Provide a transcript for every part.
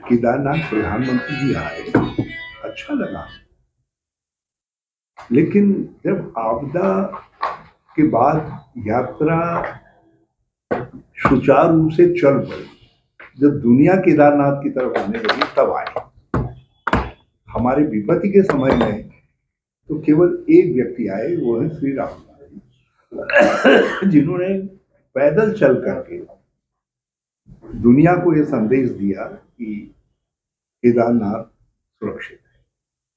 केदारनाथ प्रधानमंत्री जी आए, अच्छा लगा। लेकिन जब आपदा के बाद यात्रा सुचारू रूप से चल पड़ी, जब दुनिया केदारनाथ की तरफ आने लगी तब आए। हमारे विपत्ति के समय में तो केवल एक व्यक्ति आए, वो है श्री राम, जिन्होंने पैदल चल करके दुनिया को यह संदेश दिया कि केदारनाथ सुरक्षित है,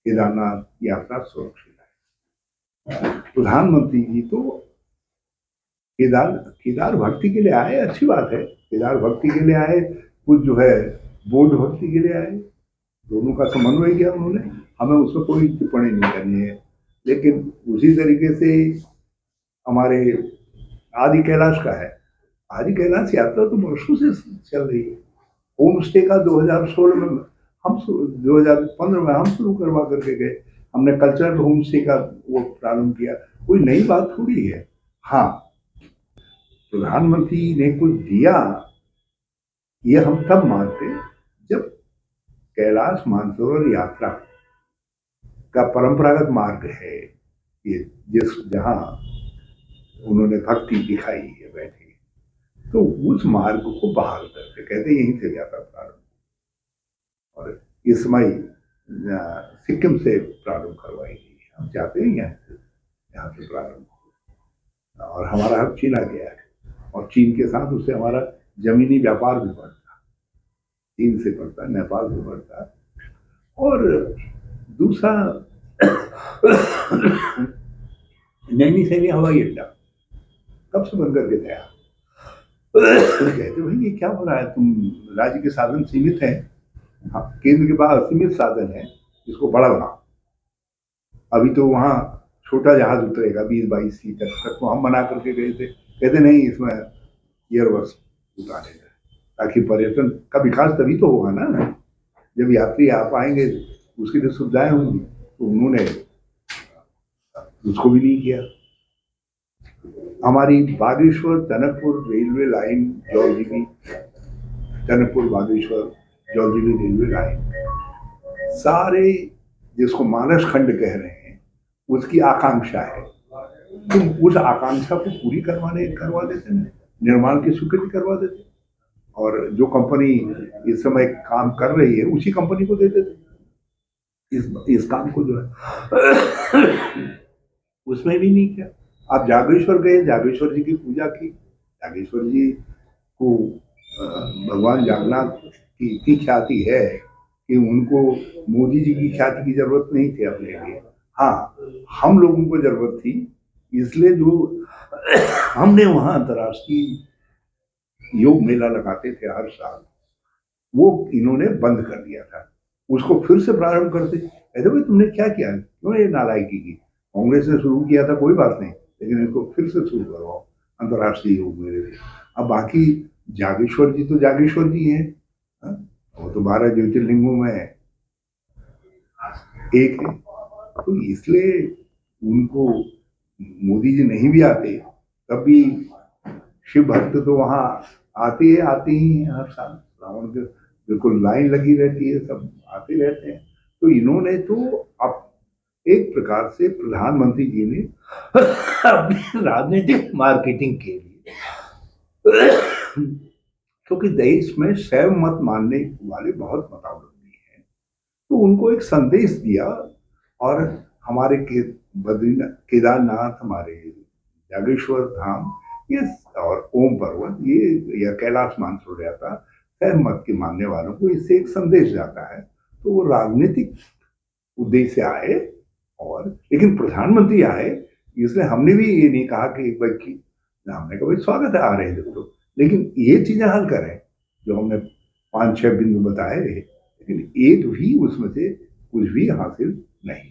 केदारनाथ यात्रा सुरक्षित है। प्रधानमंत्री जी तो केदार भक्ति के लिए आए, अच्छी बात है, केदार भक्ति के लिए आए, कुछ जो है बौद्ध भक्ति के लिए आए, दोनों का समन्वय किया उन्होंने, हमें उसमें कोई टिप्पणी नहीं करनी है। लेकिन उसी तरीके से हमारे आदि कैलाश का है, आदि कैलाश यात्रा तो वर्षों से चल रही है। होम स्टे का 2016 में हम 2015 में हम शुरू करवा करके गए, हमने कल्चरल होम स्टे का वो प्रारंभ किया, कोई नई बात थोड़ी है। हाँ, प्रधानमंत्री ने कुछ दिया, ये हम तब मानते जब कैलाश मानसरोवर यात्रा का परंपरागत मार्ग है ये, जहां उन्होंने भक्ति दिखाई है बैठे, तो उस मार्ग को बहाल करके कहते यहीं से यात्रा प्रारंभ, और इस समय सिक्किम से प्रारंभ करवाई गई। हम चाहते हैं यहाँ से प्रारंभ हो, और हमारा हक चीना गया है, और चीन के साथ उससे हमारा जमीनी व्यापार भी बढ़ता, चीन से बढ़ता, नेपाल से बढ़ता। और दूसरा नैनी सैनी हवाई अड्डा कब से बन करके तैयार, कहते भाई ये क्या हो रहा है, तुम राज्य के साधन सीमित हैं, हाँ, केंद्र के पास सीमित साधन है, इसको बड़ा बनाओ। अभी तो वहां छोटा जहाज उतरेगा 20-22 सीटर तक, तो हम बना करके गए थे, कहते नहीं इसमें एयरबस उतारेगा, ताकि पर्यटन का विकास तभी तो होगा ना, जब यात्री आ पाएंगे, उसकी तो सुविधाएं होंगी। तो उन्होंने उसको भी नहीं किया। हमारी Bageshwar Tanakpur railway line, Jauljibi Tanakpur Bageshwar Jauljibi railway line, सारे जिसको मानस खंड कह रहे हैं, उसकी आकांक्षा है, तुम उस आकांक्षा को पूरी करवा देते ना, निर्माण की स्वीकृति करवा देते, और जो कंपनी इस समय काम कर रही है उसी कंपनी को दे देते इस काम को, जो है उसमें भी नहीं किया। आप जागेश्वर गए, जागेश्वर जी की पूजा की, जागेश्वर जी को भगवान जागन्नाथ की इतनी ख्याति है कि उनको मोदी जी की ख्याति की जरूरत नहीं थी अपने लिए, हाँ हम लोगों को जरूरत थी, इसलिए जो हमने वहां अंतर्राष्ट्रीय योग मेला लगाते थे हर साल, वो इन्होंने बंद कर दिया था, उसको फिर से प्रारंभ करते। कहते भाई तुमने क्या किया, क्यों ये नालायकी की, कांग्रेस ने शुरू किया था कोई बात नहीं, लेकिन इनको फिर से शुरू करवाओ अंतर्राष्ट्रीय योग मेले। अब बाकी जागेश्वर जी तो जागेश्वर जी हैं, वो तो 12 ज्योतिर्लिंगों में एक है, तो इसलिए उनको मोदी जी नहीं भी आते तब भी शिव भक्त तो वहां आते ही हैं हर साल, रावण के बिल्कुल लाइन लगी रहती है, सब आते रहते हैं। तो इन्होंने तो अब एक प्रकार से प्रधानमंत्री जी ने अपनी राजनीतिक मार्केटिंग के लिए, क्योंकि देश में शैव मत मानने वाले बहुत मतावलंबी हैं, तो उनको एक संदेश दिया, और हमारे बद्रीनाथ, केदारनाथ, हमारे जागेश्वर धाम, ये और ओम पर्वत, ये या कैलाश मानसरोवर यात्रा शैव मत के मानने वालों को इससे एक संदेश जाता है। तो वो राजनीतिक उद्देश्य से आए, और लेकिन प्रधानमंत्री आए, इसलिए हमने भी ये नहीं कहा कि भाई की, हमने कहा भाई स्वागत है, आ रहे हैं तो, लेकिन ये चीजें हल करें जो हमने 5-6 बिंदु बताए, लेकिन एक भी उसमें से कुछ भी हासिल नहीं।